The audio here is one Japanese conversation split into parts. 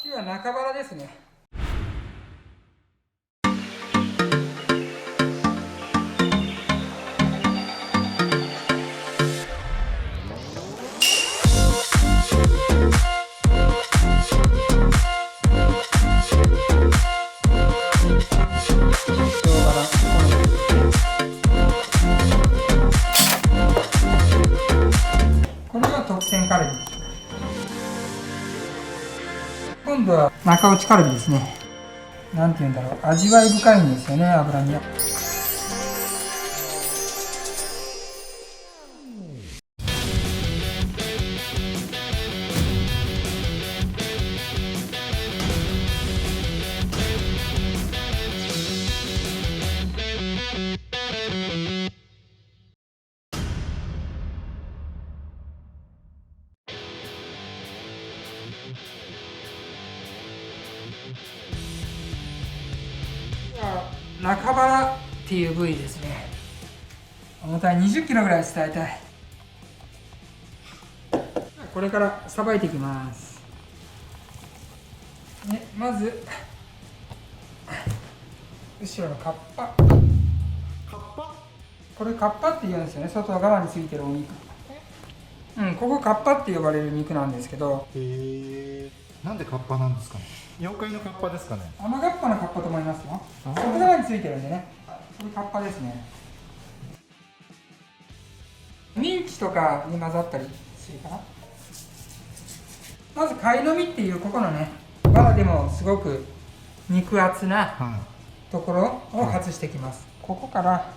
次は中バラですね。これが特選カルビ。今度は中落ちカルビですね。なんて言うんだろう、味わい深いんですよね、脂身が。中バラっていう部位ですね。重たい20キロぐらい伝えたい。これからさばいていきます。まず後ろのカッパ。これカッパって言うんですよね、外側についてるお肉。ここカッパって呼ばれる肉なんですけど。へえ。なんでカッパなんですかね。妖怪のカッパですかね。甘がっぱのカッパと思いますよ。外側についてるんでね。これカッパですね。ミンチとかに混ざったりするかな。まず貝の実っていうここのね、バラでもすごく肉厚なところを外していきます。ここから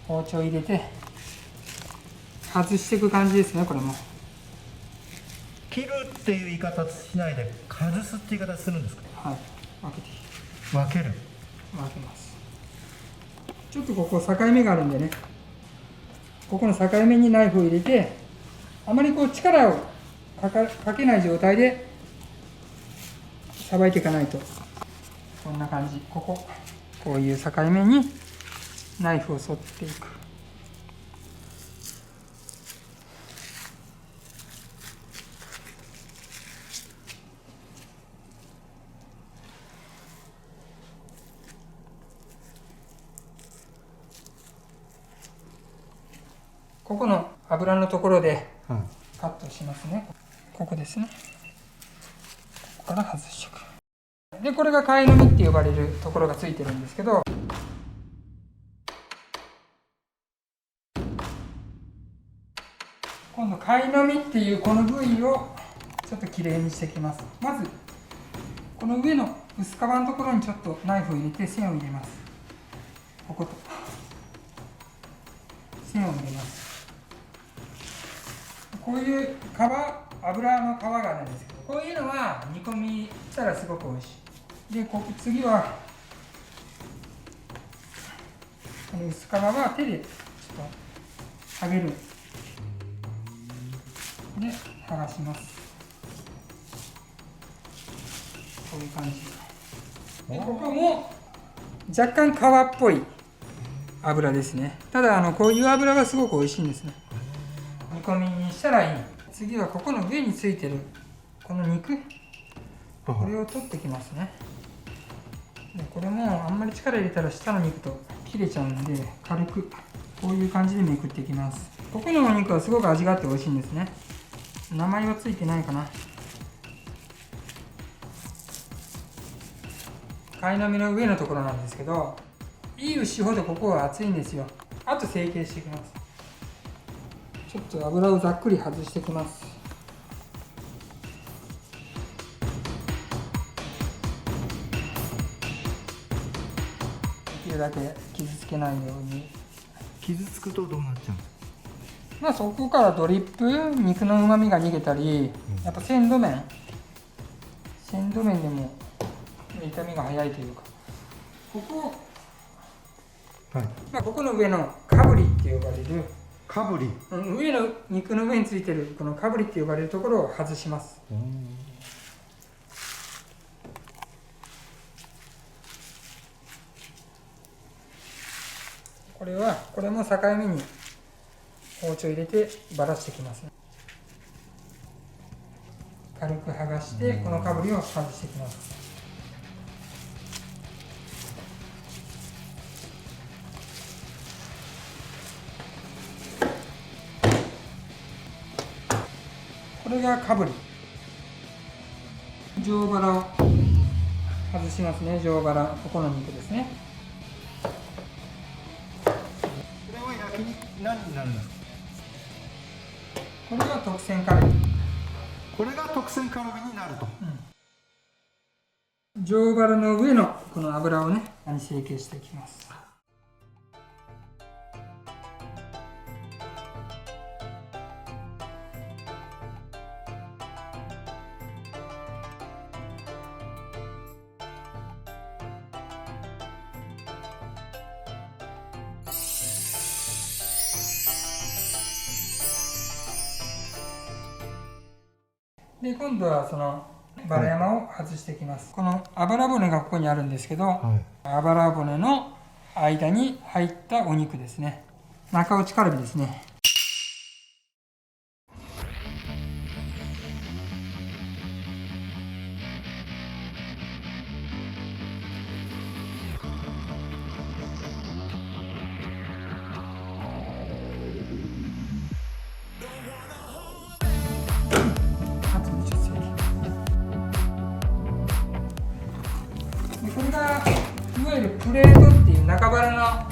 包丁入れて外していく感じですね。これも切るっていう言い方しないで外すって言い方するんですか。はい、分けて分ける。分けます。ちょっとここ境目があるんでね、ここの境目にナイフを入れて、あまりこう力をかけない状態でさばいていかないと。こんな感じ。こういう境目にナイフを沿っていく。ここの油のところでカットしますね。ここですね。ここから外していく。で、これが貝の実って呼ばれるところがついてるんですけど、今度貝の実っていうこの部位をちょっときれいにしていきます。まずこの上の薄皮のところにちょっとナイフを入れて線を入れます。ここと線を入れます。こういう油の皮があるんですけど、こういうのは煮込みしたらすごく美味しい。で、次はこの薄皮は手でちょっと剥げる。で、剥がします。こういう感じで、ここも若干皮っぽい油ですね。ただこういう油がすごく美味しいんですね。煮込みにしたらいい。次はここの上についてるこの肉、これを取ってきますね。でこれもあんまり力入れたら下の肉と切れちゃうんで、軽くこういう感じでめくっていきます。ここのお肉はすごく味があって美味しいんですね。名前はついてないかな。貝の実の上のところなんですけど、いい牛ほどここは厚いんですよ。あと成形していきます。ちょっと油をざっくり外していきます。できるだけ傷つけないように。傷つくとどうなっちゃうんですか。そこからドリップ、肉のうまみが逃げたり、やっぱ鮮度面でも痛みが早いというか、ここ、ここの上のかぶりって呼ばれる、かぶり、上の肉の上についてるこのかぶりって呼ばれるところを外します。これも境目に包丁入れてばらしていきますね。軽く剥がししてこのかぶりを外していきます。これがかぶり。上腹を外しますね。上腹、ここの肉ですね。これは焼肉何になるんですか？これが特選カルビ。これが特選カルビになると。上腹の上のこの脂をね、成形していきます。で今度はそのバラ山を外していきます。このあばら骨がここにあるんですけど、あばら骨の間に入ったお肉ですね。中落ちカルビですね。これがいわゆるプレートっていう中腹の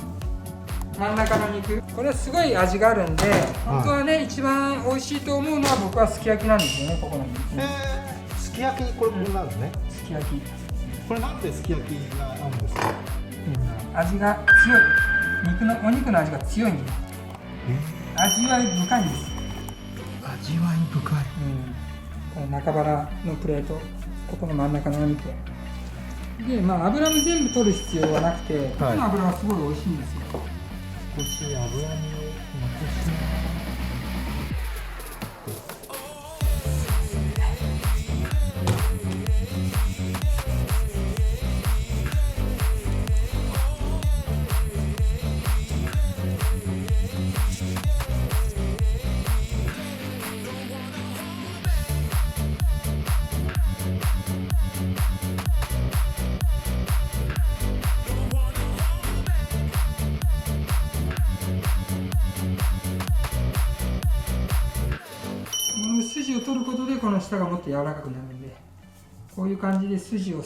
真ん中の肉、これはすごい味があるんで、本当はね、一番美味しいと思うのは僕はすき焼きなんですよね。ここの肉、すき焼きにこれなんですね。すき焼き、これなんですき焼きがあるんですか？味が強い、お肉の味が強いんです。味わい深いんです。味わい深い。この中腹のプレート、ここの真ん中のお肉で、油も全部取る必要はなくて、この油はすごい美味しいんですよ。少し脂身を残し筋を取ることでこの下がもっと柔らかくなるんで、こういう感じで筋に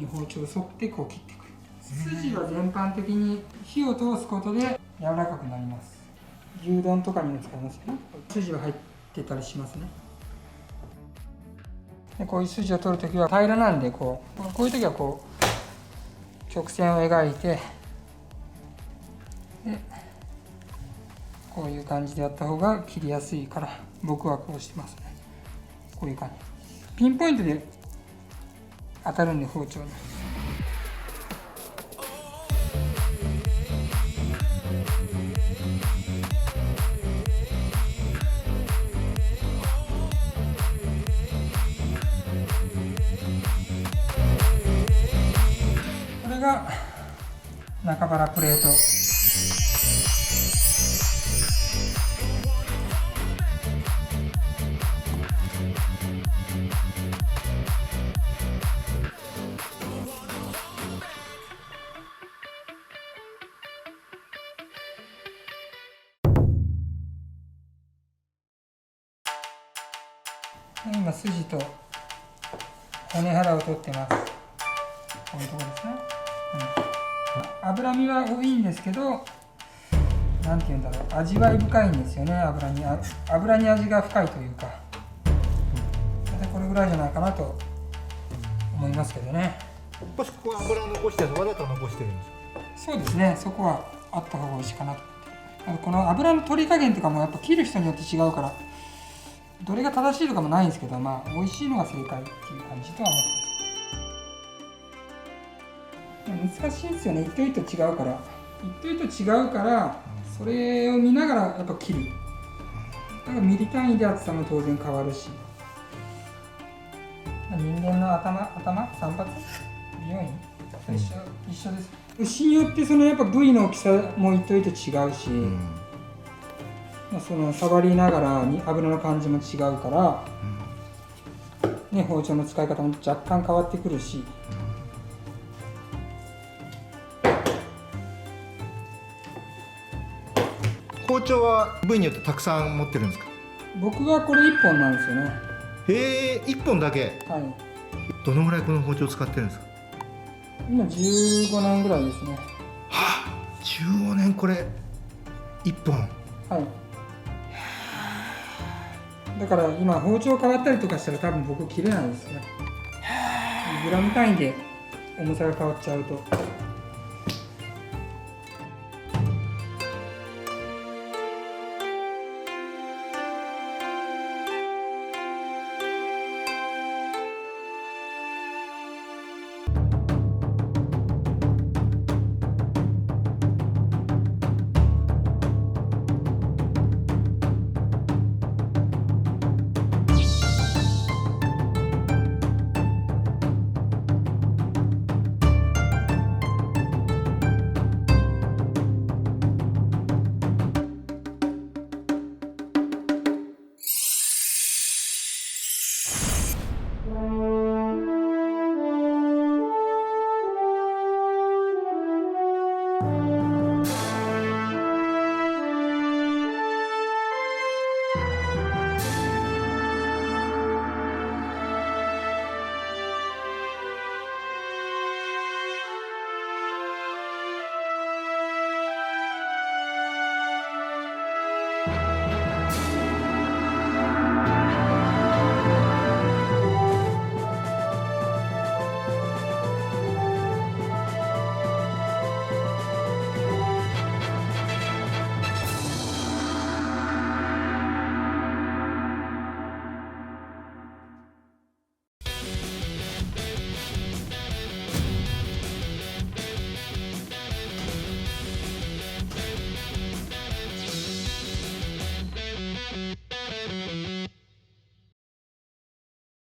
包丁を沿ってこう切っていく。筋は全般的に火を通すことで柔らかくなります。牛丼とかにも使いますよね。筋は入ってたりしますね。でこういう筋を取るときは平らなんでこういう時はこう曲線を描いて、でこういう感じでやった方が切りやすいから僕はこうしてますね。こういう感じ、ピンポイントで当たるんで包丁に。これが中腹プレート。今筋と骨腹を取ってます。こういうところですね。脂身は多いんですけど、なんていうんだろう、味わい深いんですよね。油に味が深いというか、これぐらいじゃないかなと思いますけどね。もしここは油残してるのわざと残してるんですか？そうですね、そこはあった方が美味しいかなと思って。この油の取り加減とかもやっぱ切る人によって違うから、どれが正しいとかもないんですけど、美味しいのが正解っていう感じとは思ってます。難しいですよね。一頭一頭違うから、それを見ながらやっぱ切る。だからミリ単位で厚さも当然変わるし、人間の頭散髪美容院と一緒です。牛によってそのやっぱ部位の大きさも一頭一頭違うし、その触りながらに油の感じも違うから、ね、包丁の使い方も若干変わってくるし、包丁は部位によってたくさん持ってるんですか？僕はこれ1本なんですよね。へえ、1本だけ。はい、どのぐらいこの包丁を使ってるんですか？今15年ぐらいですね。はあ、15年これ1本。はい、だから今包丁変わったりとかしたら多分僕切れないですね。グラム単位で重さが変わっちゃうと。